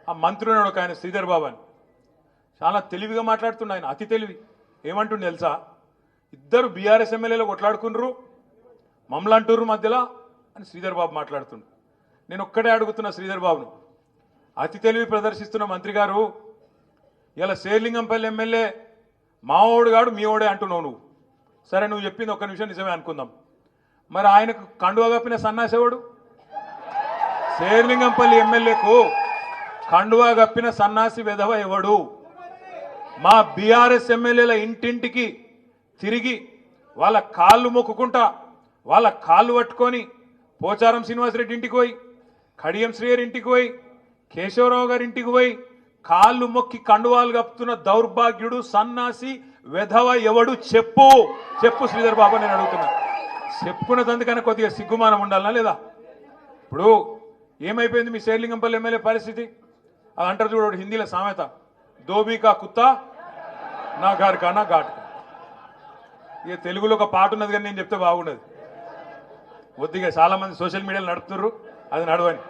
ఆ మంత్రి ఉన్నాడు ఒక ఆయన శ్రీధర్ బాబు అని, చాలా తెలివిగా మాట్లాడుతుండే ఆయన, అతి తెలివి. ఏమంటుండే తెలుసా, ఇద్దరు బీఆర్ఎస్ ఎమ్మెల్యేలు కొట్లాడుకున్నారు, మమ్మల్ని అంటుర్రు మధ్యలో అని శ్రీధర్ బాబు మాట్లాడుతుండు. నేను ఒక్కడే అడుగుతున్నా శ్రీధర్ బాబును, అతి తెలివి ప్రదర్శిస్తున్న మంత్రి గారు, ఇలా శేర్లింగంపల్లి ఎమ్మెల్యే మావోడు గాడు మీ ఓడే అంటున్నావు నువ్వు. సరే నువ్వు చెప్పింది ఒక్క నిమిషం నిజమే అనుకుందాం, మరి ఆయనకు కండువా కప్పిన సన్నాసేవాడు? శేర్లింగంపల్లి ఎమ్మెల్యేకు కండువా కప్పిన సన్నాసి వెధవ ఎవడు? మా బీఆర్ఎస్ ఎమ్మెల్యేల ఇంటింటికి తిరిగి వాళ్ళ కాళ్ళు మొక్కుకుంటా, వాళ్ళ కాళ్ళు పట్టుకొని పోచారం శ్రీనివాసరెడ్డి ఇంటికి పోయి, కడియం శ్రీయర్ ఇంటికి పోయి, కేశవరావు గారి ఇంటికి పోయి కాళ్ళు మొక్కి కండువాలు కప్పుతున్న దౌర్భాగ్యుడు సన్నాసి వెధవ ఎవడు? చెప్పు చెప్పు శ్రీధర్ బాబు, నేను అడుగుతున్నా. చెప్పుకున్నదందుకన్నా కొద్దిగా సిగ్గుమానం ఉండాలనా లేదా? ఇప్పుడు ఏమైపోయింది మీ శేర్లింగంపల్లి ఎమ్మెల్యే పరిస్థితి? అది అంటారు చూడు హిందీలో సామెత, దోబీకా కుత్తా నా గారికా నా ఘాట్కా. ఇక తెలుగులో ఒక పాట ఉన్నది కానీ నేను చెప్తే బాగుండదు. కొద్దిగా చాలా మంది సోషల్ మీడియాలో నడుపుతున్నారు, అది నడవని.